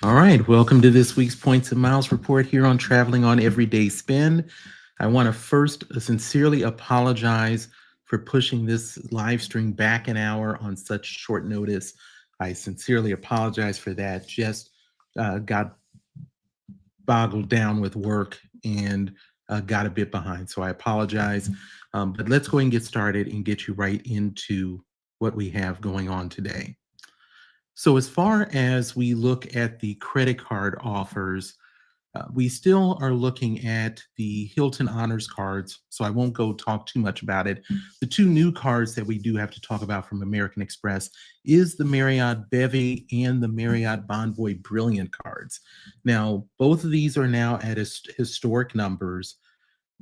All right, welcome to this week's Points and Miles report here on Traveling on Everyday Spend. I want to first sincerely apologize for pushing this live stream back an hour on such short notice. I sincerely apologize for that. Just got boggled down with work and got a bit behind, so I apologize. But let's go ahead and get started and get you right into what we have going on today. So as far as we look at the credit card offers, we still are looking at the Hilton Honors cards, so I won't go talk too much about it. The two new cards that we do have to talk about from American Express is the Marriott Bevy and the Marriott Bonvoy Brilliant cards. Now, both of these are now at historic numbers.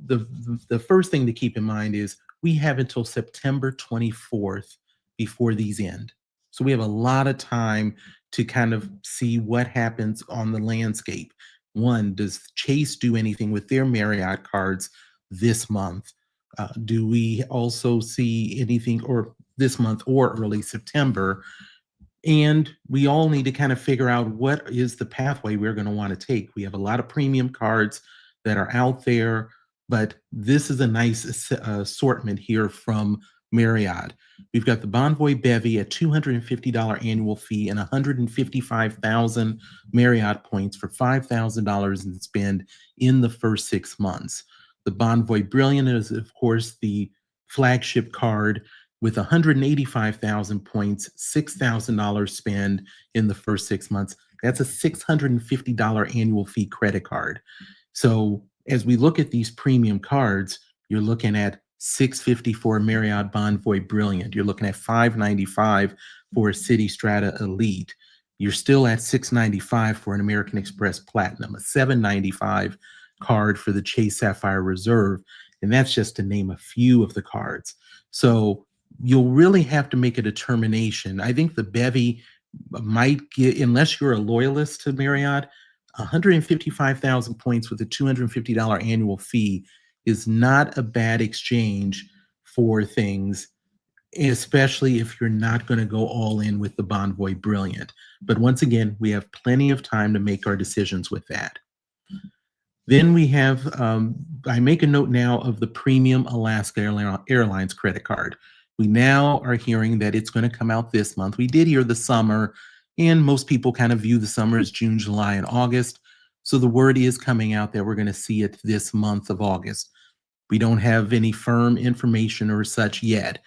The first thing to keep in mind is we have until September 24th before these end. So we have a lot of time to kind of see what happens on the landscape. One, does Chase do anything with their Marriott cards this month? Do we also see anything or this month or early September? And we all need to kind of figure out what is the pathway we're going to want to take. We have a lot of premium cards that are out there, but this is a nice assortment here from Marriott. We've got the Bonvoy Bevy at $250 annual fee and 155,000 Marriott points for $5,000 in spend in the first 6 months. The Bonvoy Brilliant is, of course, the flagship card with 185,000 points, $6,000 spend in the first 6 months. That's a $650 annual fee credit card. So as we look at these premium cards, you're looking at $650 for a Marriott Bonvoy Brilliant. You're looking at $595 for a Citi Strata Elite. You're still at $695 for an American Express Platinum, a $795 card for the Chase Sapphire Reserve. And that's just to name a few of the cards. So you'll really have to make a determination. I think the Bevy might get, unless you're a loyalist to Marriott, 155,000 points with a $250 annual fee is not a bad exchange for things, especially if you're not going to go all in with the Bonvoy Brilliant. But once again, we have plenty of time to make our decisions with that. Then we have, I make a note now of the Premium Alaska Airlines credit card. We now are hearing that it's going to come out this month. We did hear the summer, and most people kind of view the summer as June, July, and August. So the word is coming out that we're going to see it this month of August. We don't have any firm information or such yet.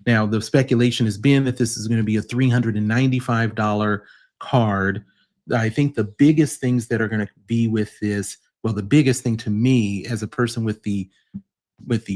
Now, the speculation has been that this is going to be a $395 card. I think the biggest things that are going to be with this, well, the biggest thing to me as a person with the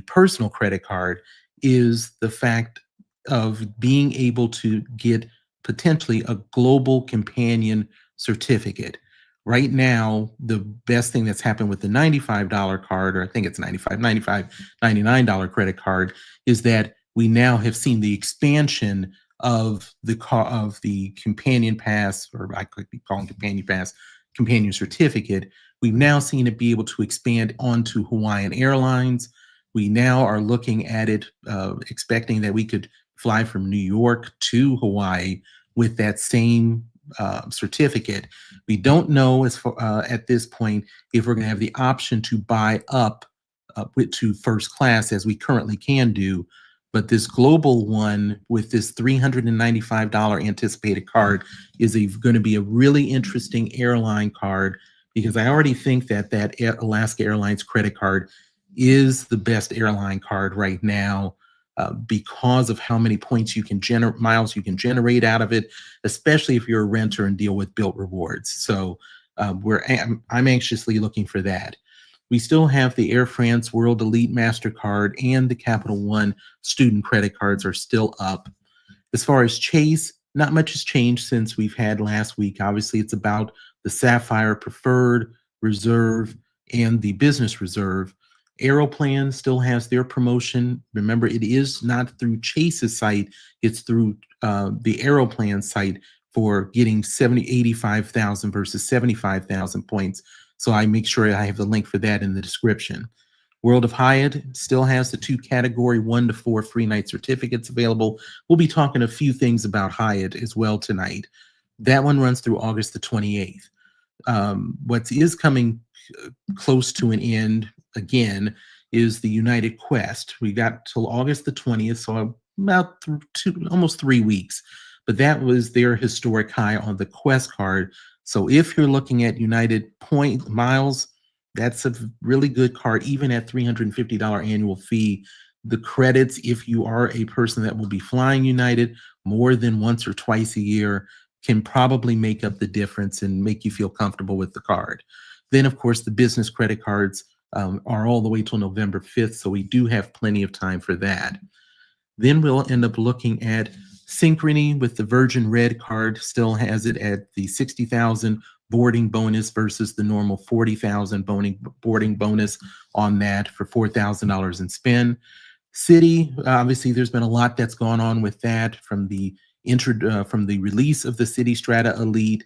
personal credit card is the fact of being able to get potentially a global companion certificate. Right now, the best thing that's happened with the $95 card, or I think it's $99 credit card, is that we now have seen the expansion of the companion pass, or I could be calling companion pass, companion certificate. We've now seen it be able to expand onto Hawaiian Airlines. We now are looking at it, expecting that we could fly from New York to Hawaii with that same certificate. We don't know at this point if we're going to have the option to buy up to first class as we currently can do. But this global one with this $395 anticipated card is going to be a really interesting airline card, because I already think that Alaska Airlines credit card is the best airline card right now, because of how many points you can generate, miles you can generate out of it, especially if you're a renter and deal with built rewards. So I'm anxiously looking for that. We still have the Air France World Elite MasterCard and the Capital One student credit cards are still up. As far as Chase, not much has changed since we've had last week. Obviously, it's about the Sapphire Preferred, Reserve, and the Business Reserve. Aeroplan still has their promotion. Remember, it is not through Chase's site, it's through the Aeroplan site for getting 85,000 versus 75,000 points. So I make sure I have the link for that in the description. World of Hyatt still has the 2 category 1 to 4 free night certificates available. We'll be talking a few things about Hyatt as well tonight. That one runs through August the 28th. What is coming close to an end again is the United Quest. We got till August the 20th, so about almost 3 weeks. But that was their historic high on the Quest card. So if you're looking at United point miles, that's a really good card, even at $350 annual fee. The credits, if you are a person that will be flying United more than once or twice a year, can probably make up the difference and make you feel comfortable with the card. Then, of course, the business credit cards are all the way till November 5th, so we do have plenty of time for that. Then we'll end up looking at Synchrony with the Virgin Red card, still has it at the 60,000 boarding bonus versus the normal 40,000 boarding bonus on that for $4,000 in spend. Citi, obviously, there's been a lot that's gone on with that from the release of the Citi Strata Elite,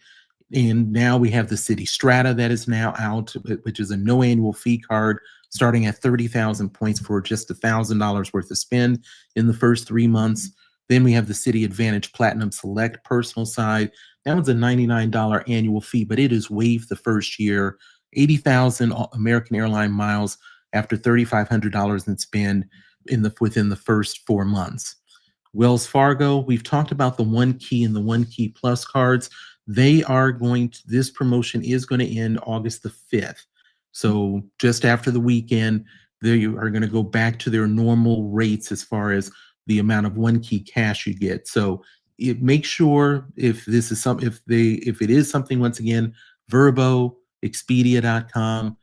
and now we have the Citi Strata that is now out, which is a no annual fee card starting at 30,000 points for just $1,000 worth of spend in the first 3 months. Then we have the Citi Advantage Platinum Select personal side. That one's a $99 annual fee, but it is waived the first year. 80,000 American airline miles after $3,500 in spend within the first 4 months. Wells Fargo, we've talked about the One Key and the One Key Plus cards. This promotion is going to end August the 5th. So just after the weekend, they are going to go back to their normal rates as far as the amount of One Key cash you get. So make sure if it is something, once again, Verbo, Expedia.com,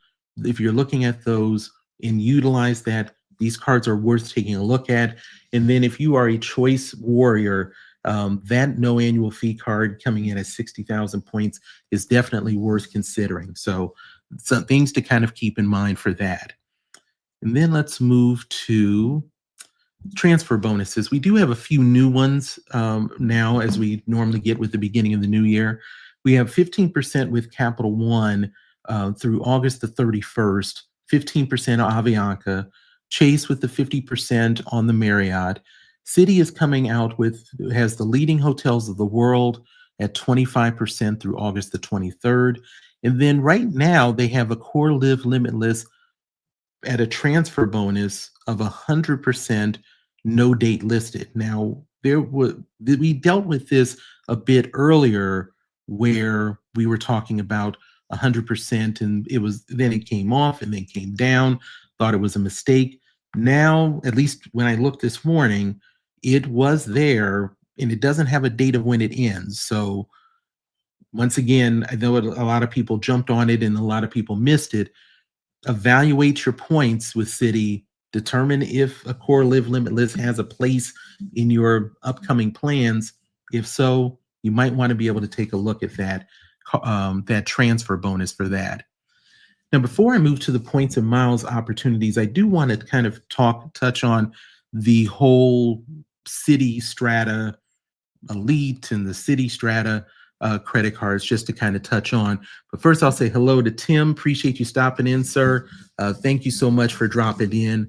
if you're looking at those and utilize that, these cards are worth taking a look at. And then if you are a choice warrior, that no annual fee card coming in at 60,000 points is definitely worth considering. So some things to kind of keep in mind for that. And then let's move to transfer bonuses. We do have a few new ones now, as we normally get with the beginning of the new year. We have 15% with Capital One through August the 31st, 15% Avianca, Chase with the 50% on the Marriott. Citi is coming out has the leading hotels of the world at 25% through August the 23rd. And then right now they have Accor Live Limitless at a transfer bonus of 100% no date listed. Now, we dealt with this a bit earlier where we were talking about 100% and it came off and then came down, thought it was a mistake. Now, at least when I looked this morning, it was there and it doesn't have a date of when it ends. So once again, I know a lot of people jumped on it and a lot of people missed it. Evaluate your points with Citi. Determine if Accor Live Limitless has a place in your upcoming plans. If so, you might want to be able to take a look at that transfer bonus for that. Now, before I move to the points and miles opportunities, I do want to kind of touch on the whole Citi Strata Elite and the Citi Strata credit cards, just to kind of touch on. But first, I'll say hello to Tim. Appreciate you stopping in, sir. Thank you so much for dropping in.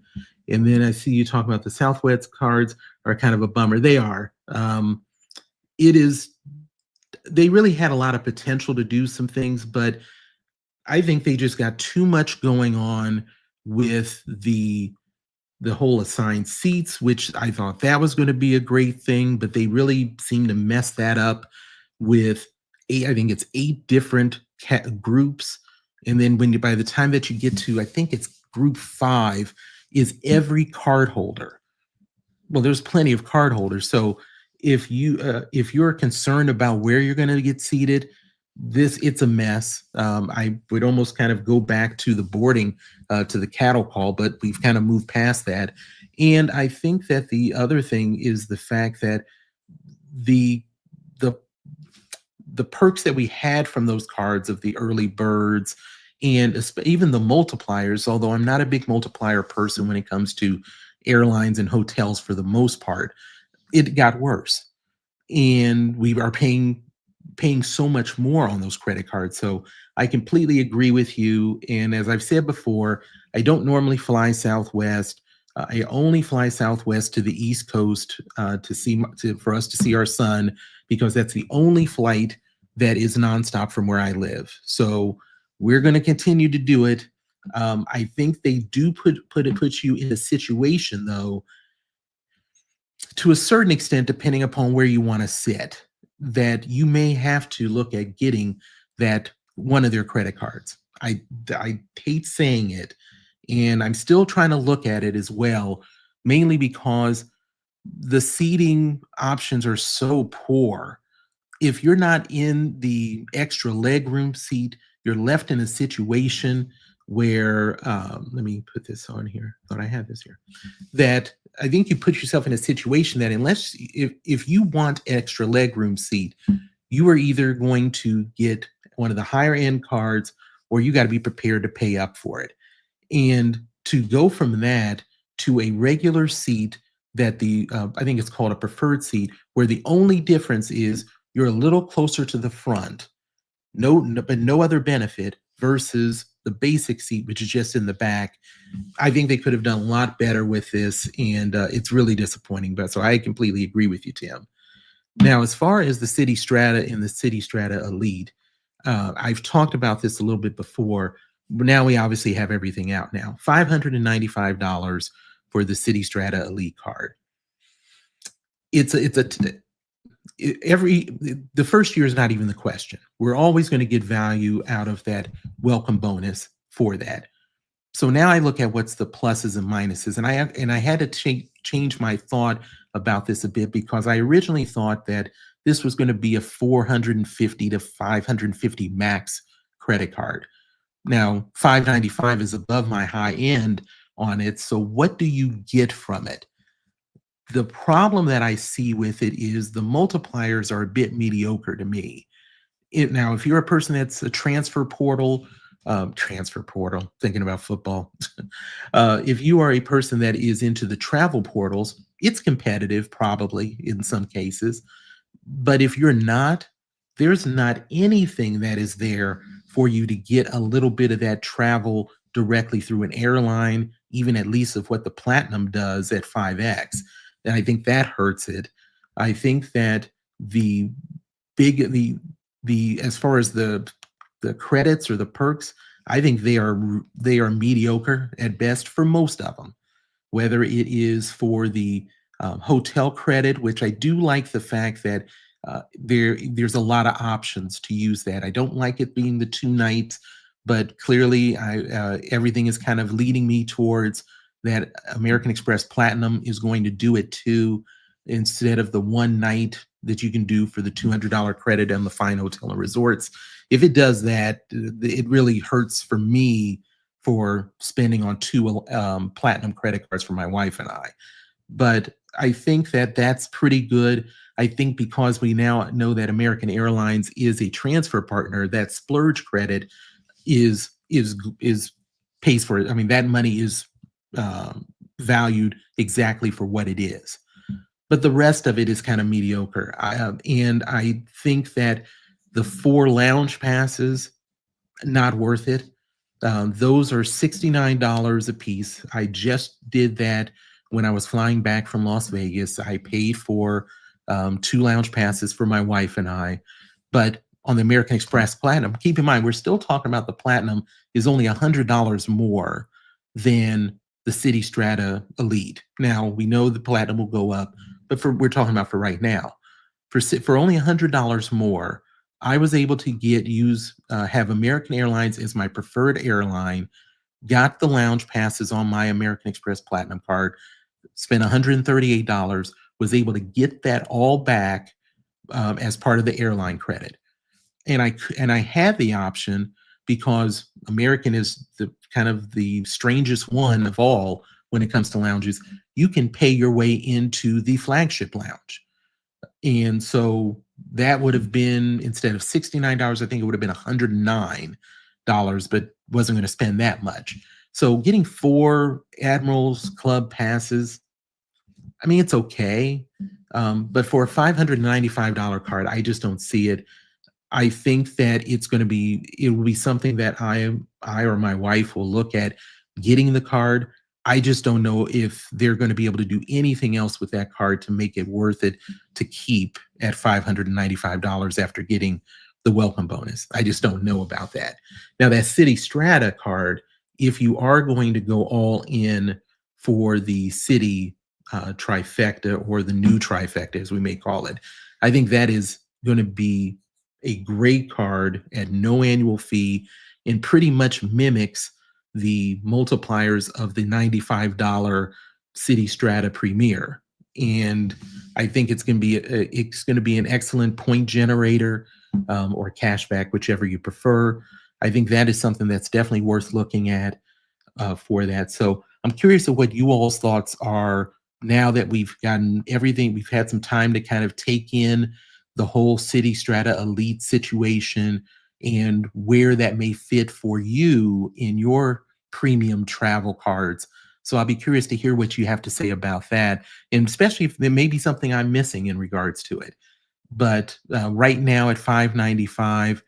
And then I see you talk about the Southwest cards are kind of a bummer. They are. They really had a lot of potential to do some things, but I think they just got too much going on with the whole assigned seats, which I thought that was going to be a great thing, but they really seem to mess that up with I think it's 8 different groups. And then by the time that you get to, I think it's group 5 is every card holder. Well, there's plenty of card holders. So if you're concerned about where you're going to get seated, it's a mess. I would almost kind of go back to the boarding, to the cattle call, but we've kind of moved past that. And I think that the other thing is the fact that the perks that we had from those cards of the early birds and even the multipliers, although I'm not a big multiplier person when it comes to airlines and hotels for the most part, it got worse. And we are paying so much more on those credit cards. So I completely agree with you. And as I've said before, I don't normally fly Southwest. I only fly Southwest to the East Coast for us to see our son, because that's the only flight that is nonstop from where I live. So we're going to continue to do it. I think they do put you in a situation, though, to a certain extent, depending upon where you want to sit, that you may have to look at getting that one of their credit cards. I hate saying it, and I'm still trying to look at it as well, mainly because the seating options are so poor. If you're not in the extra legroom seat, you're left in a situation where, let me put this on here. Thought I had this here. That I think you put yourself in a situation that unless if you want extra legroom seat, you are either going to get one of the higher end cards or you got to be prepared to pay up for it. And to go from that to a regular seat that I think it's called a preferred seat, where the only difference is you're a little closer to the front, but no other benefit versus the basic seat, which is just in the back. I think they could have done a lot better with this, and it's really disappointing. But so I completely agree with you, Tim. Now, as far as the Citi Strata and the Citi Strata Elite, I've talked about this a little bit before. But now we obviously have everything out now. $595 for the Citi Strata Elite card. The first year is not even the question. We're always going to get value out of that welcome bonus for that. So now I look at what's the pluses and minuses, and I had to change my thought about this a bit, because I originally thought that this was going to be a 450 to 550 max credit card. Now, 595 is above my high end on it. So what do you get from it? The problem that I see with it is the multipliers are a bit mediocre to me. Now, if you're a person that's a transfer portal, thinking about football. If you are a person that is into the travel portals, it's competitive probably in some cases. But if you're not, there's not anything that is there for you to get a little bit of that travel directly through an airline, even at least of what the Platinum does at 5X. And I think that hurts it. I think that as far as the credits or the perks, I think they are mediocre at best for most of them. Whether it is for the hotel credit, which I do like the fact that there's a lot of options to use that. I don't like it being the 2 nights, but clearly everything is kind of leading me towards that American Express Platinum is going to do it too, instead of the 1 night that you can do for the $200 credit on the fine hotel and resorts. If it does that, it really hurts for me for spending on 2 platinum credit cards for my wife and I. But I think that that's pretty good. I think because we now know that American Airlines is a transfer partner, that splurge credit is pays for it. I mean, that money is valued exactly for what it is. But the rest of it is kind of mediocre. And I think that the 4 lounge passes, not worth it. Those are $69 a piece. I just did that when I was flying back from Las Vegas. I paid for 2 lounge passes for my wife and I. But on the American Express Platinum, keep in mind, we're still talking about the Platinum is only $100 more than the Citi Strata Elite. Now, we know the Platinum will go up, but we're talking about for right now. For only $100 more, I was able to have American Airlines as my preferred airline, got the lounge passes on my American Express Platinum card, spent $138, was able to get that all back as part of the airline credit. And I had the option, because American is the kind of the strangest one of all when it comes to lounges. You can pay your way into the flagship lounge. And so that would have been, instead of $69, I think it would have been $109, but wasn't going to spend that much. So getting 4 Admirals Club passes, I mean, it's okay. But for a $595 card, I just don't see it. I think that it will be something that I or my wife will look at getting the card. I just don't know if they're going to be able to do anything else with that card to make it worth it to keep at $595 after getting the welcome bonus. I just don't know about that. Now, that Citi Strata card, if you are going to go all in for the Citi trifecta, or the new trifecta, as we may call it, I think that is going to be a great card at no annual fee, and pretty much mimics the multipliers of the $95 Citi Strata Premier. And I think it's going to be an excellent point generator, or cashback, whichever you prefer. I think that is something that's definitely worth looking at for that. So I'm curious of what you all's thoughts are now that we've gotten everything. We've had some time to kind of take in the whole Citi Strata Elite situation, and where that may fit for you in your premium travel cards. So I'll be curious to hear what you have to say about that, and especially if there may be something I'm missing in regards to it. But right now at 595,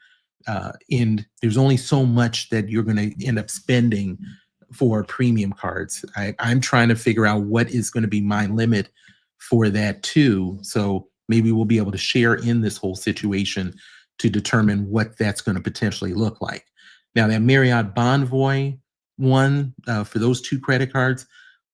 and there's only so much that you're going to end up spending for premium cards. I'm trying to figure out what is going to be my limit for that too. So maybe we'll be able to share in this whole situation to determine what that's going to potentially look like. Now, that Marriott Bonvoy one, for those two credit cards,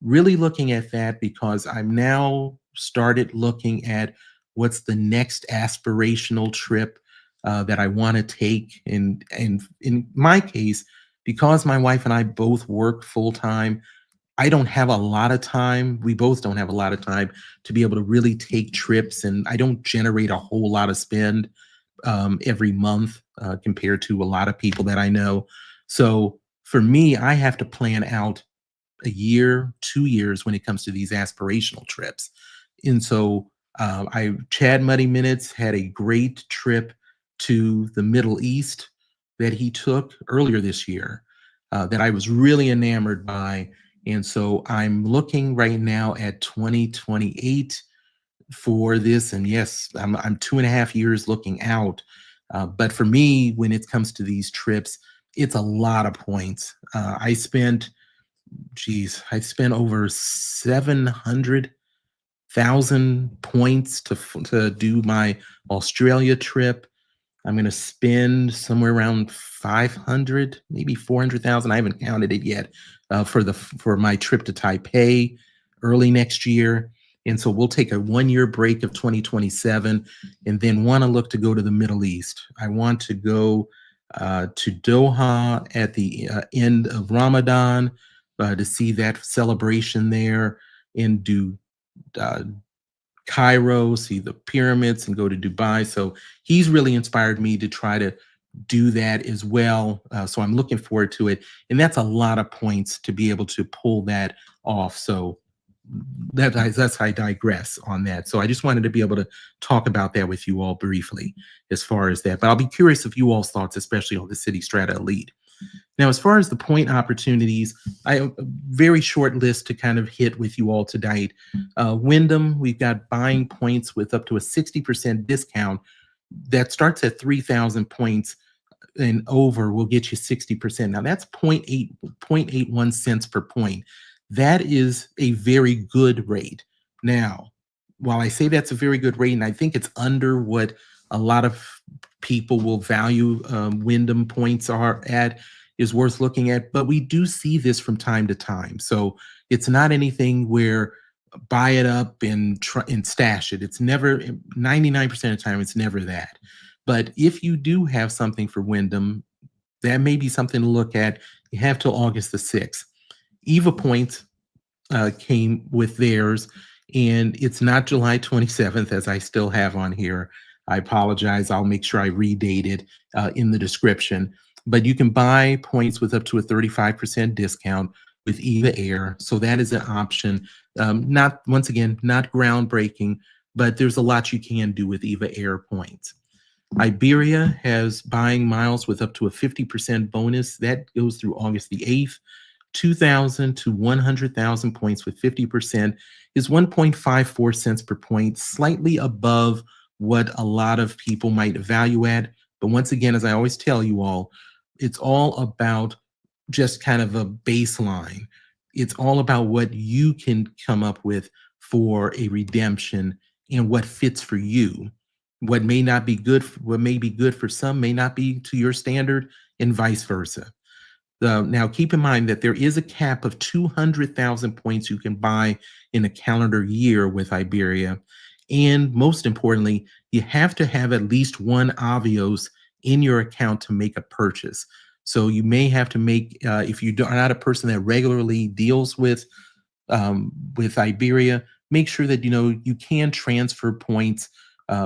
really looking at that because I'm now started looking at what's the next aspirational trip that I want to take. And in my case, because my wife and I both work full time, I don't have a lot of time. We both don't have a lot of time to be able to really take trips, and I don't generate a whole lot of spend every month compared to a lot of people that I know. So for me, I have to plan out a year, 2 years when it comes to these aspirational trips. And so Chad Muddy Minutes had a great trip to the Middle East that he took earlier this year that I was really enamored by. And so I'm looking right now at 2028 for this. And yes, I'm 2.5 years looking out. But for me, when it comes to these trips, it's a lot of points. I spent over 700,000 points to do my Australia trip. I'm going to spend somewhere around 500, maybe 400,000. I haven't counted it yet for my trip to Taipei early next year. And so we'll take a 1 year break of 2027, and then want to look to go to the Middle East. I want to go to Doha at the end of Ramadan to see that celebration there, and do uh, Cairo, see the pyramids, and go to Dubai. So he's really inspired me to try to do that as well. So I'm looking forward to it. And that's a lot of points to be able to pull that off. So that's I digress on that. So I just wanted to be able to talk about that with you all briefly as far as that. But I'll be curious of you all's thoughts, especially on the Citi Strata Elite. Now, as far as the point opportunities, I have a very short list to kind of hit with you all tonight. Wyndham, we've got buying points with up to a 60% discount that starts at 3,000 points and over will get you 60%. Now that's 0.81 cents per point. That is a very good rate. Now, while I say that's a very good rate, and I think it's under what a lot of people will value Wyndham points are at, is worth looking at, but we do see this from time to time. So it's not anything where buy it up and try and stash it. It's never, 99% of the time, it's never that. But if you do have something for Wyndham, that may be something to look at. You have till August the 6th. Eva Points came with theirs, and it's not July 27th, as I still have on here. I apologize. I'll make sure I redate it in the description. But you can buy points with up to a 35% discount with Eva Air. So that is an option. Not, once again, not groundbreaking, but there's a lot you can do with Eva Air points. Iberia has buying miles with up to a 50% bonus. That goes through August the 8th. 2,000 to 100,000 points with 50% is 1.54 cents per point, slightly above what a lot of people might value at. But once again, as I always tell you all, it's all about just kind of a baseline. It's all about what you can come up with for a redemption and what fits for you. What may be good for some may not be to your standard, and vice versa. Now, keep in mind that there is a cap of 200,000 points you can buy in a calendar year with Iberia. And most importantly, you have to have at least one Avios in your account to make a purchase. So you may have to make, if you are not a person that regularly deals with Iberia, make sure that you can transfer points,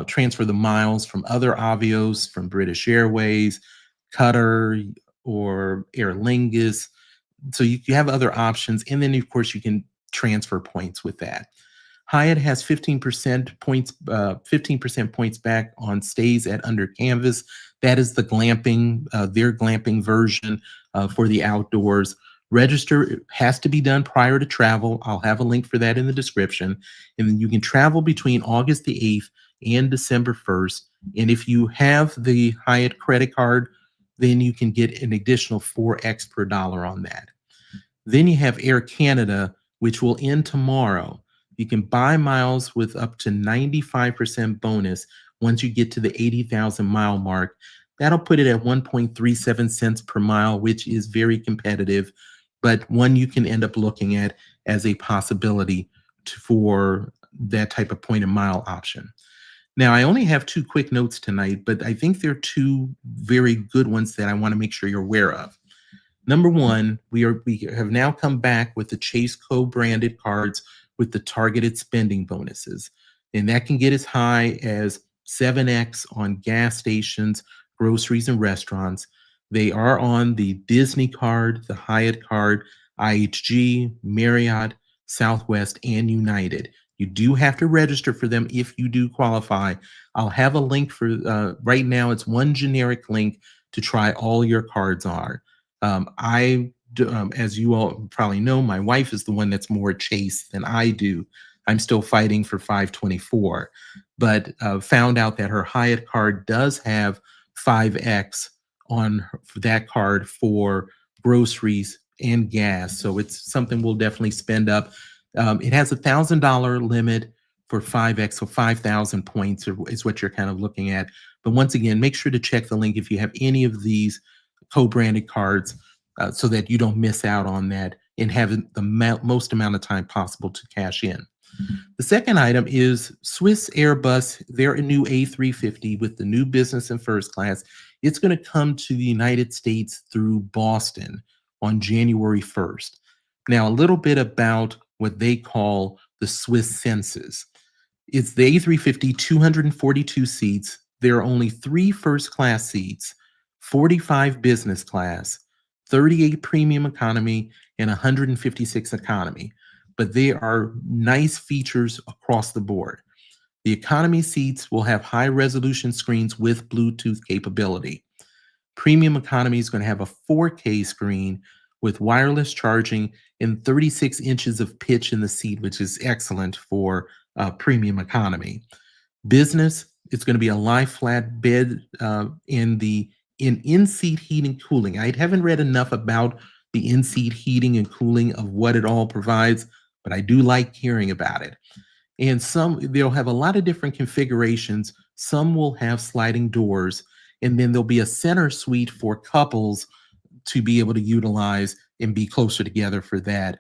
transfer the miles from other Avios, from British Airways, Qatar, or Aer Lingus. So you have other options, and then of course you can transfer points with that. Hyatt has 15% points, 15% points back on stays at Under Canvas. That is the glamping, their glamping version for the outdoors. Register has to be done prior to travel. I'll have a link for that in the description. And then you can travel between August the 8th and December 1st. And if you have the Hyatt credit card, then you can get an additional 4x per dollar on that. Then you have Air Canada, which will end tomorrow. You can buy miles with up to 95% bonus once you get to the 80,000 mile mark. That'll put it at 1.37 cents per mile, which is very competitive, but one you can end up looking at as a possibility for that type of point and mile option. Now, I only have two quick notes tonight, but I think they're two very good ones that I want to make sure you're aware of. Number one, we have now come back with the Chase co-branded cards with the targeted spending bonuses. And that can get as high as 7x on gas stations, groceries, and restaurants. They are on the Disney card, the Hyatt card, IHG, Marriott, Southwest, and United. You do have to register for them if you do qualify. I'll have a link for, right now, it's one generic link to try all your cards are. As you all probably know, my wife is the one that's more Chase than I do. I'm still fighting for 524, but found out that her Hyatt card does have 5x on that card for groceries and gas. So it's something we'll definitely spend up. It has $1,000 limit for 5x, so 5,000 points is what you're kind of looking at. But once again, make sure to check the link if you have any of these co-branded cards so that you don't miss out on that and have the most amount of time possible to cash in. The second item is Swiss Airbus, their new A350 with the new business and first class. It's going to come to the United States through Boston on January 1st. Now, a little bit about what they call the Swiss census. It's the A350, 242 seats. There are only 3 first class seats, 45 business class, 38 premium economy, and 156 economy. But there are nice features across the board. The economy seats will have high resolution screens with Bluetooth capability. Premium economy is going to have a 4K screen with wireless charging and 36 inches of pitch in the seat, which is excellent for premium economy. Business, it's going to be a lie flat bed in-seat heating and cooling. I haven't read enough about the in-seat heating and cooling of what it all provides, but I do like hearing about it. And they'll have a lot of different configurations. Some will have sliding doors, and then there'll be a center suite for couples to be able to utilize and be closer together for that.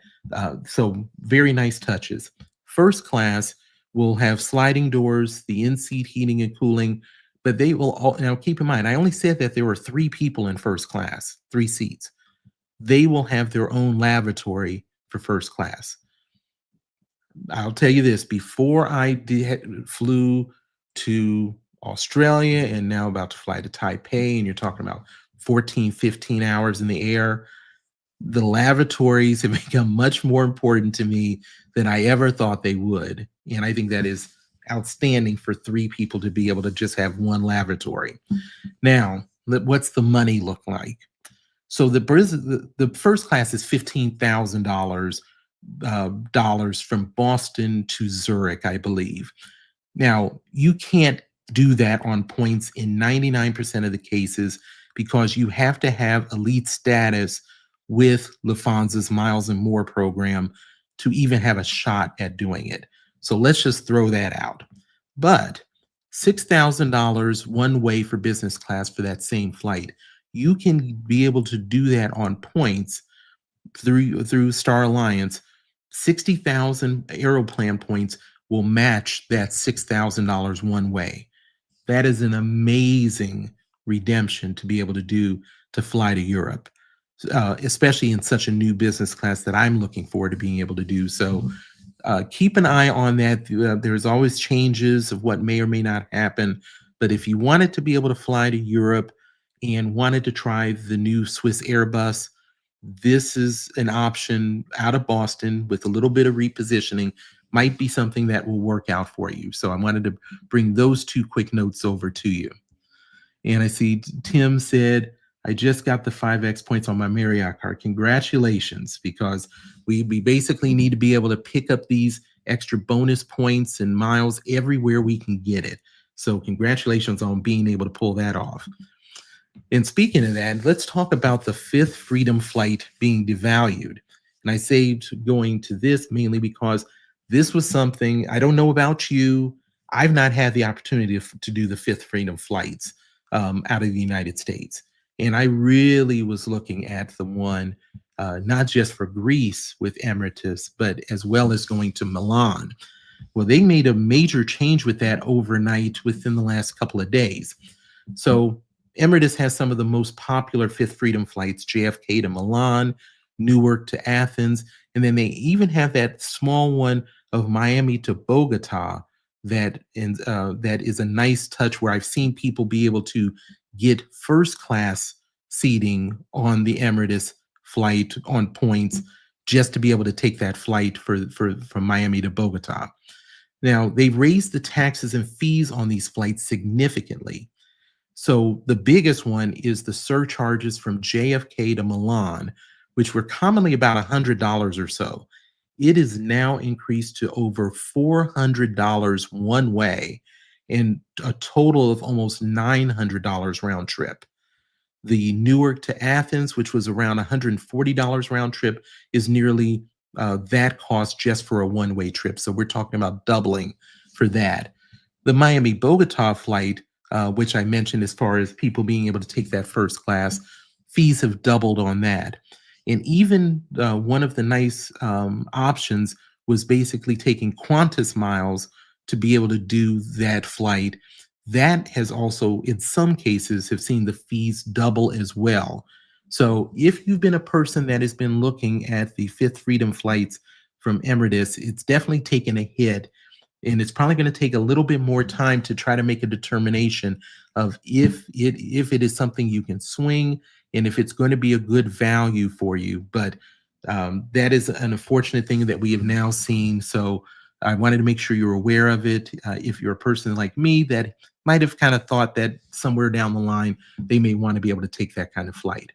So very nice touches. First class will have sliding doors, the in-seat heating and cooling, but they will all, now keep in mind, I only said that there were 3 people in first class, 3 seats. They will have their own lavatory for first class. I'll tell you this, before I flew to Australia and now about to fly to Taipei, and you're talking about 14, 15 hours in the air, the lavatories have become much more important to me than I ever thought they would. And I think that is outstanding for 3 people to be able to just have one lavatory. Now, what's the money look like? So the first class is $15,000 from Boston to Zurich, I believe. Now, you can't do that on points in 99% of the cases because you have to have elite status with Lufthansa's Miles and More program to even have a shot at doing it. So let's just throw that out. But $6,000 one way for business class for that same flight. You can be able to do that on points through Star Alliance. 60,000 Aeroplan points will match that $6,000 one way. That is an amazing redemption to be able to do to fly to Europe, especially in such a new business class that I'm looking forward to being able to do. So keep an eye on that. There's always changes of what may or may not happen. But if you wanted to be able to fly to Europe and wanted to try the new Swiss Airbus, this is an option out of Boston with a little bit of repositioning, might be something that will work out for you. So I wanted to bring those two quick notes over to you. And I see Tim said, I just got the 5X points on my Marriott card. Congratulations, because we basically need to be able to pick up these extra bonus points and miles everywhere we can get it. So congratulations on being able to pull that off. And speaking of that, let's talk about the fifth freedom flight being devalued. And I saved going to this mainly because this was something, I don't know about you, I've not had the opportunity to do the fifth freedom flights out of the United States. And I really was looking at the one, not just for Greece with Emirates, but as well as going to Milan. Well, they made a major change with that overnight within the last couple of days. So Emirates has some of the most popular Fifth Freedom flights, JFK to Milan, Newark to Athens, and then they even have that small one of Miami to Bogota that is a nice touch where I've seen people be able to get first class seating on the Emirates flight on points just to be able to take that flight from Miami to Bogota. Now, they've raised the taxes and fees on these flights significantly. So the biggest one is the surcharges from JFK to Milan, which were commonly about $100 or so. It is now increased to over $400 one way and a total of almost $900 round trip. The Newark to Athens, which was around $140 round trip, is nearly that cost just for a one-way trip. So we're talking about doubling for that. The Miami Bogota flight, which I mentioned as far as people being able to take that first class, fees have doubled on that. And even one of the nice options was basically taking Qantas miles to be able to do that flight. That has also, in some cases, have seen the fees double as well. So if you've been a person that has been looking at the Fifth Freedom flights from Emirates, it's definitely taken a hit. And it's probably going to take a little bit more time to try to make a determination of if it is something you can swing and if it's going to be a good value for you. But that is an unfortunate thing that we have now seen. So I wanted to make sure you're aware of it. If you're a person like me that might have kind of thought that somewhere down the line, they may want to be able to take that kind of flight.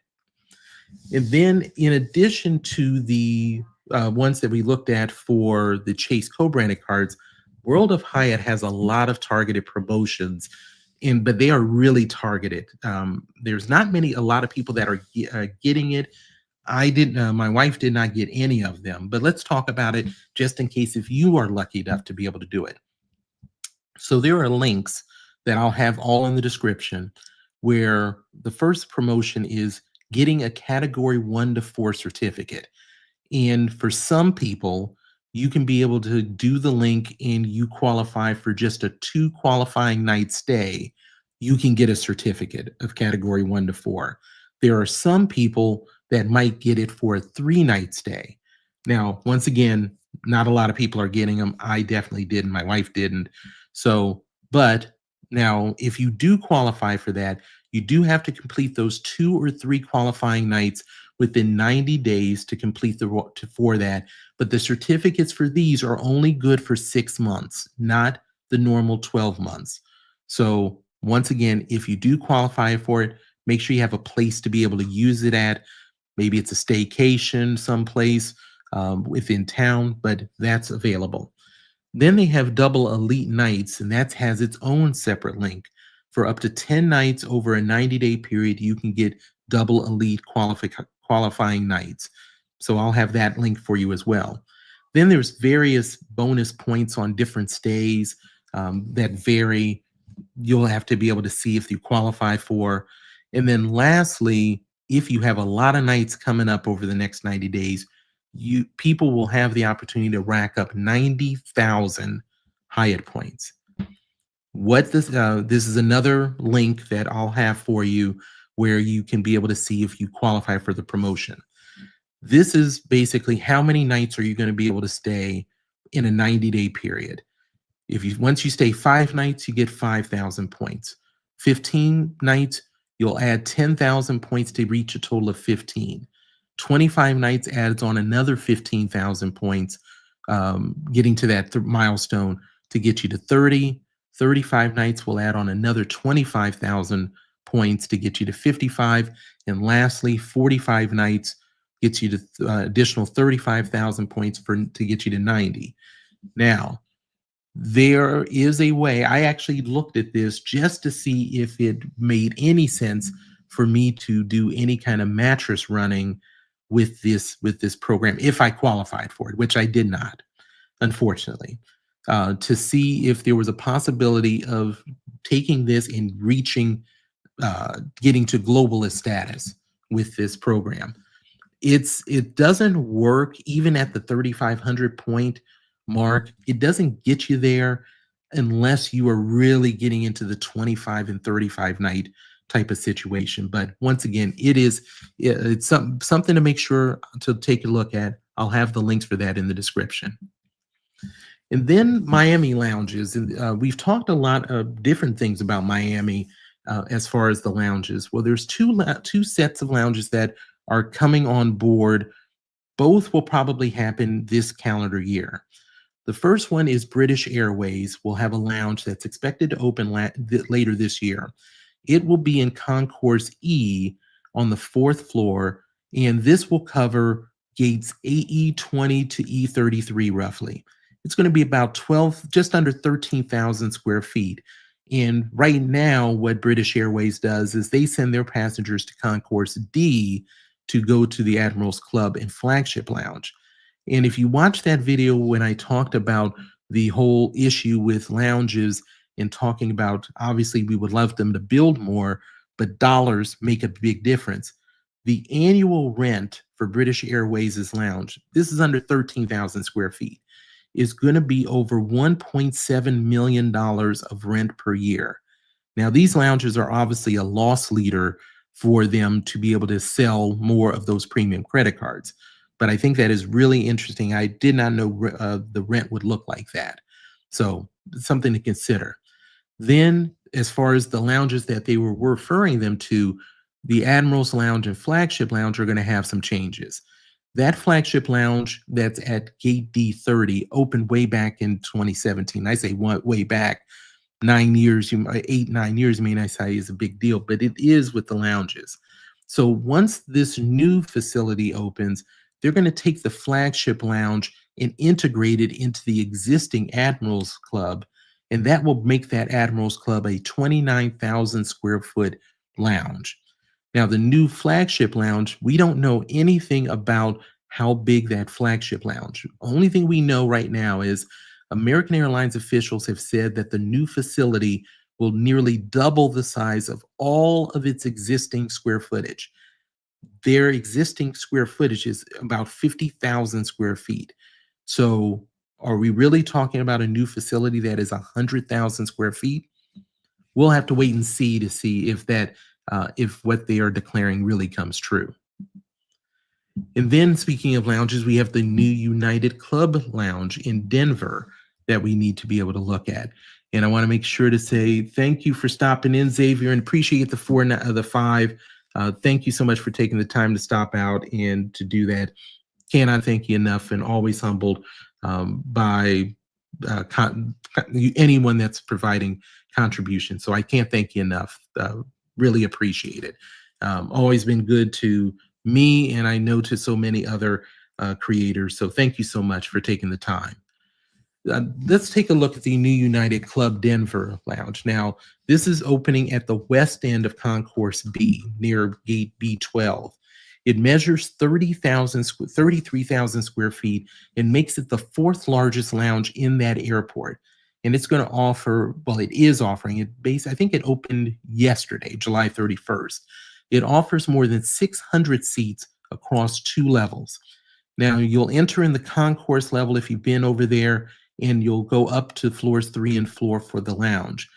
And then in addition to the ones that we looked at for the Chase co-branded cards, World of Hyatt has a lot of targeted promotions, but they are really targeted. There's not a lot of people that are getting it. I didn't, my wife did not get any of them, but let's talk about it just in case if you are lucky enough to be able to do it. So there are links that I'll have all in the description where the first promotion is getting a category 1 to 4 certificate. And for some people, you can be able to do the link and you qualify for just a 2 qualifying night stay. You can get a certificate of category 1 to 4. There are some people that might get it for a 3-night stay. Now, once again, not a lot of people are getting them. I definitely didn't. My wife didn't. So, but now if you do qualify for that, you do have to complete those 2 or 3 qualifying nights within 90 days to complete for that. But the certificates for these are only good for 6 months, not the normal 12 months. So once again, if you do qualify for it, make sure you have a place to be able to use it at. Maybe it's a staycation someplace within town, but that's available. Then they have double elite nights, and that has its own separate link. For up to 10 nights over a 90-day period, you can get double elite qualifying nights. So I'll have that link for you as well. Then there's various bonus points on different stays that vary. you'll have to be able to see if you qualify for. And then lastly, if you have a lot of nights coming up over the next 90 days, people will have the opportunity to rack up 90,000 Hyatt points. This is another link that I'll have for you where you can be able to see if you qualify for the promotion. This is basically how many nights are you going to be able to stay in a 90-day period. Once you stay 5 nights, you get 5,000 points. 15 nights, you'll add 10,000 points to reach a total of 15. 25 nights adds on another 15,000 points, getting to that milestone to get you to 30. 35 nights will add on another 25,000 points to get you to 55. And lastly, 45 nights gets you to additional 35,000 points to get you to 90. Now, there is a way. I actually looked at this just to see if it made any sense for me to do any kind of mattress running with this program if I qualified for it, which I did not, unfortunately. To see if there was a possibility of taking this and reaching, getting to globalist status with this program. It doesn't work even at the 3,500 point mark. It doesn't get you there unless you are really getting into the 25 and 35 night type of situation. But once again, it's something to make sure to take a look at. I'll have the links for that in the description. And then Miami lounges. And we've talked a lot of different things about Miami as far as the lounges. Well, there's two sets of lounges that are coming on board. Both will probably happen this calendar year. The first one is British Airways will have a lounge that's expected to open later this year. It will be in Concourse E on the 4th floor, and this will cover gates AE20 to E33 roughly. It's going to be about just under 13,000 square feet. And right now, what British Airways does is they send their passengers to Concourse D to go to the Admirals Club and Flagship Lounge. And if you watch that video when I talked about the whole issue with lounges and talking about, obviously, we would love them to build more, but dollars make a big difference. The annual rent for British Airways' lounge, this is under 13,000 square feet, is going to be over $1.7 million of rent per year. Now, these lounges are obviously a loss leader for them to be able to sell more of those premium credit cards. But I think that is really interesting. I did not know the rent would look like that. So something to consider. Then, as far as the lounges that they were referring them to, the Admirals Lounge and Flagship Lounge are going to have some changes. That Flagship Lounge that's at Gate D30 opened way back in 2017. I say way back, 9 years, 8-9 years, may not say is a big deal, but it is with the lounges. So once this new facility opens, they're going to take the Flagship Lounge and integrate it into the existing Admirals Club, and that will make that Admirals Club a 29,000 square foot lounge. Now, the new Flagship Lounge, we don't know anything about how big that Flagship Lounge. Only thing we know right now is American Airlines officials have said that the new facility will nearly double the size of all of its existing square footage. Their existing square footage is about 50,000 square feet. So are we really talking about a new facility that is 100,000 square feet? We'll have to wait and see if what they are declaring really comes true. And then, speaking of lounges, we have the new United Club Lounge in Denver that we need to be able to look at. And I want to make sure to say thank you for stopping in, Xavier, and appreciate the 4 of the 5. Thank you so much for taking the time to stop out and to do that. Cannot thank you enough, and always humbled by anyone that's providing contribution. So I can't thank you enough. Really appreciate it. Always been good to me, and I know to so many other creators. So thank you so much for taking the time. Let's take a look at the new United Club Denver Lounge. Now, this is opening at the west end of Concourse B, near Gate B12. It measures 33,000 square feet and makes it the 4th largest lounge in that airport. and it's going to offer, well, it is offering it I think it opened yesterday, July 31st. It offers more than 600 seats across 2 levels. Now, you'll enter in the concourse level if you've been over there, and you'll go up to floors 3 and 4 for the lounge.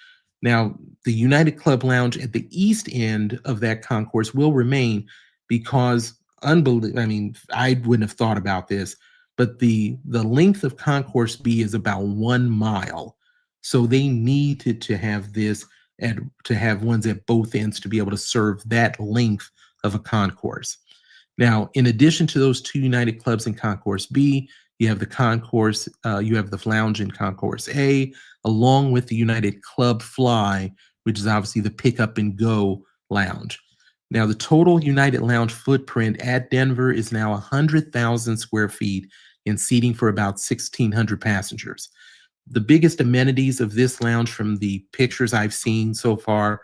Now, the United Club Lounge at the east end of that concourse will remain because, I mean, I wouldn't have thought about this, but the length of concourse B is about 1 mile. So they needed to have this and to have ones at both ends to be able to serve that length of a concourse. Now, in addition to those 2 United Clubs in Concourse B, you have you have the lounge in Concourse A, along with the United Club Fly, which is obviously the pick up and go lounge. Now, the total United Lounge footprint at Denver is now 100,000 square feet and seating for about 1,600 passengers. The biggest amenities of this lounge from the pictures I've seen so far: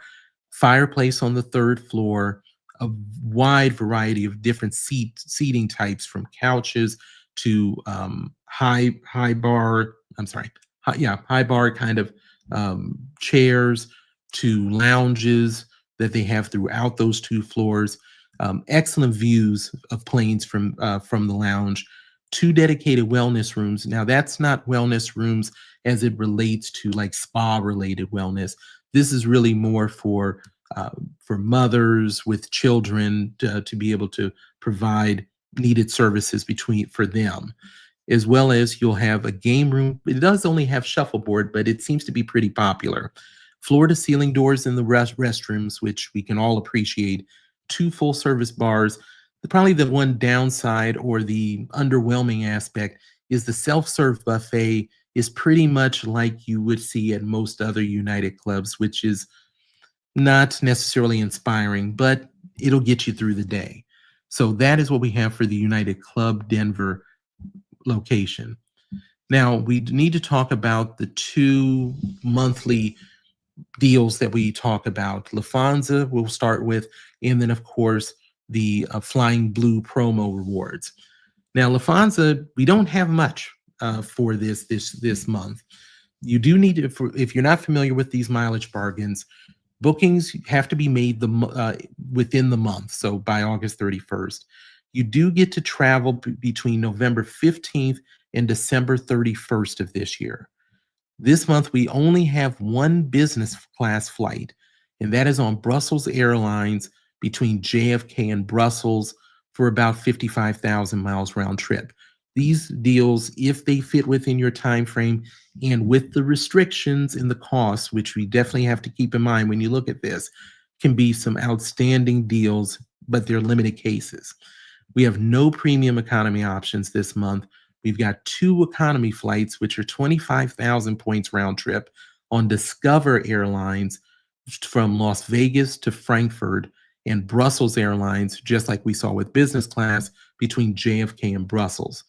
fireplace on the 3rd floor, a wide variety of different seating types, from couches to high bar. I'm sorry, high bar kind of chairs, to lounges that they have throughout those 2 floors. Excellent views of planes from the lounge. 2 dedicated wellness rooms. Now, that's not wellness rooms as it relates to like spa related wellness. This is really more for mothers with children to be able to provide needed services for them, as well as you'll have a game room. It does only have shuffleboard, but it seems to be pretty popular. Floor to ceiling doors in the restrooms, which we can all appreciate. 2 full service bars. Probably the one downside or the underwhelming aspect is the self-serve buffet is pretty much like you would see at most other United Clubs, which is not necessarily inspiring, but it'll get you through the day. So that is what we have for the United Club Denver location. Now, we need to talk about the 2 monthly deals that we talk about. Lufthansa we'll start with, and then of course the Flying Blue promo rewards. Now, Lufthansa, we don't have much for this month. You do need to, if you're not familiar with these mileage bargains, bookings have to be made within the month, so by August 31st. You do get to travel between November 15th and December 31st of this year. This month, we only have 1 business class flight, and that is on Brussels Airlines between JFK and Brussels for about 55,000 miles round trip. These deals, if they fit within your time frame and with the restrictions and the costs, which we definitely have to keep in mind when you look at this, can be some outstanding deals, but they're limited cases. We have no premium economy options this month. We've got 2 economy flights, which are 25,000 points round trip on Discover Airlines from Las Vegas to Frankfurt, and Brussels Airlines, just like we saw with business class, between JFK and Brussels.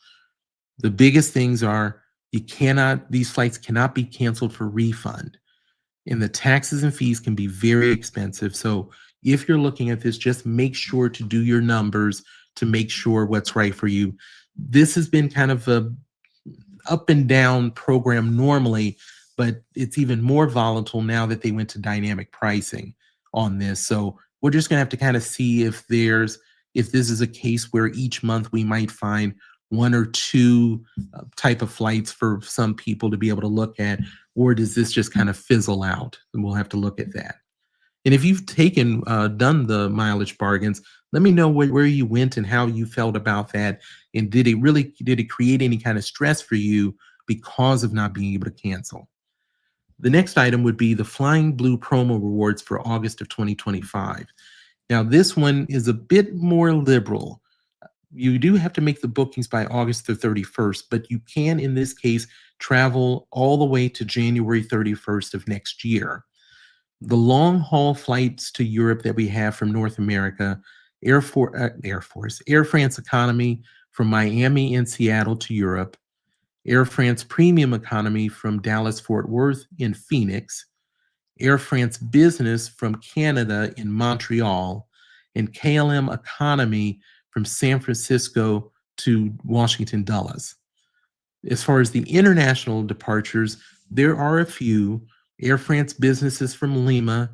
The biggest things are these flights cannot be canceled for refund. And the taxes and fees can be very expensive. So if you're looking at this, just make sure to do your numbers to make sure what's right for you. This has been kind of a up and down program normally, but it's even more volatile now that they went to dynamic pricing on this. So we're just gonna have to kind of see if this is a case where each month we might find 1 or 2 type of flights for some people to be able to look at, or does this just kind of fizzle out? And we'll have to look at that. And if you've done the mileage bargains, let me know where you went and how you felt about that. And did it create any kind of stress for you because of not being able to cancel? The next item would be the Flying Blue promo rewards for August of 2025. Now, this one is a bit more liberal. You do have to make the bookings by August the 31st, but you can, in this case, travel all the way to January 31st of next year. The long haul flights to Europe that we have from North America, Air France Economy from Miami and Seattle to Europe, Air France Premium Economy from Dallas Fort Worth in Phoenix, Air France Business from Canada in Montreal, and KLM Economy from San Francisco to Washington Dulles. As far as the international departures, There are a few Air France businesses from Lima,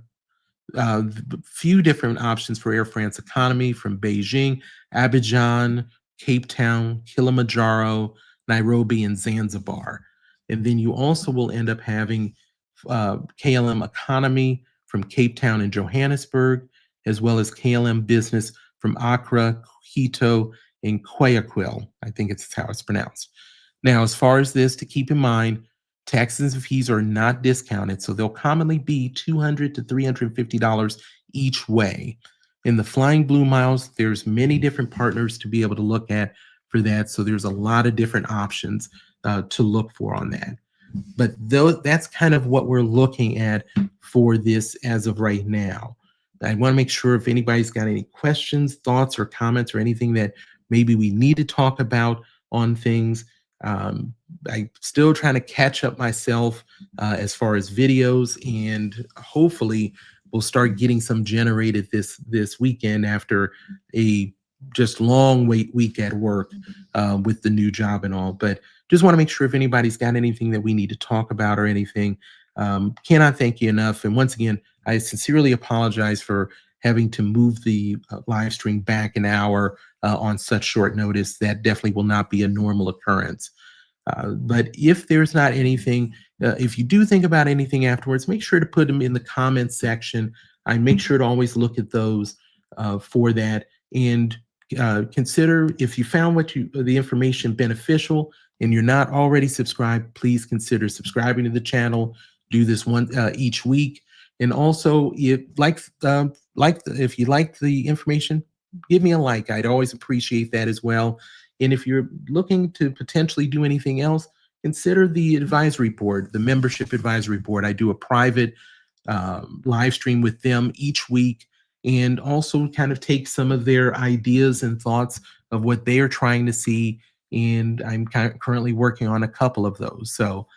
few different options for Air France economy from Beijing, Abidjan, Cape Town, Kilimanjaro, Nairobi, and Zanzibar. And then you also will end up having KLM economy from Cape Town and Johannesburg, as well as KLM business from Accra, Quito, and Guayaquil. I think it's how it's pronounced. Now, as far as this, to keep in mind, taxes and fees are not discounted, so they'll commonly be $200 to $350 each way. In the Flying Blue Miles, there's many different partners to be able to look at for that, so there's a lot of different options to look for on that. But that's kind of what we're looking at for this as of right now. I want to make sure if anybody's got any questions, thoughts, or comments, or anything that maybe we need to talk about on things. I'm still trying to catch up myself as far as videos, and hopefully we'll start getting some generated this weekend after a just long week at work with the new job and all. But just want to make sure if anybody's got anything that we need to talk about or anything. Cannot thank you enough. And once again, I sincerely apologize for having to move the live stream back an hour on such short notice. That definitely will not be a normal occurrence. But if there's not anything, if you do think about anything afterwards, make sure to put them in the comments section. I make sure to always look at those for that. And consider, if you found the information beneficial and you're not already subscribed, please consider subscribing to the channel. Do this one each week. And also, if if you like the information, give me a like. I'd always appreciate that as well. And if you're looking to potentially do anything else, consider the advisory board, the membership advisory board. I do a private live stream with them each week, and also kind of take some of their ideas and thoughts of what they are trying to see. And I'm currently working on a couple of those. So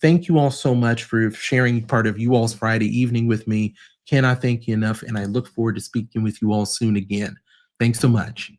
thank you all so much for sharing part of you all's Friday evening with me. Cannot thank you enough, and I look forward to speaking with you all soon again. Thanks so much.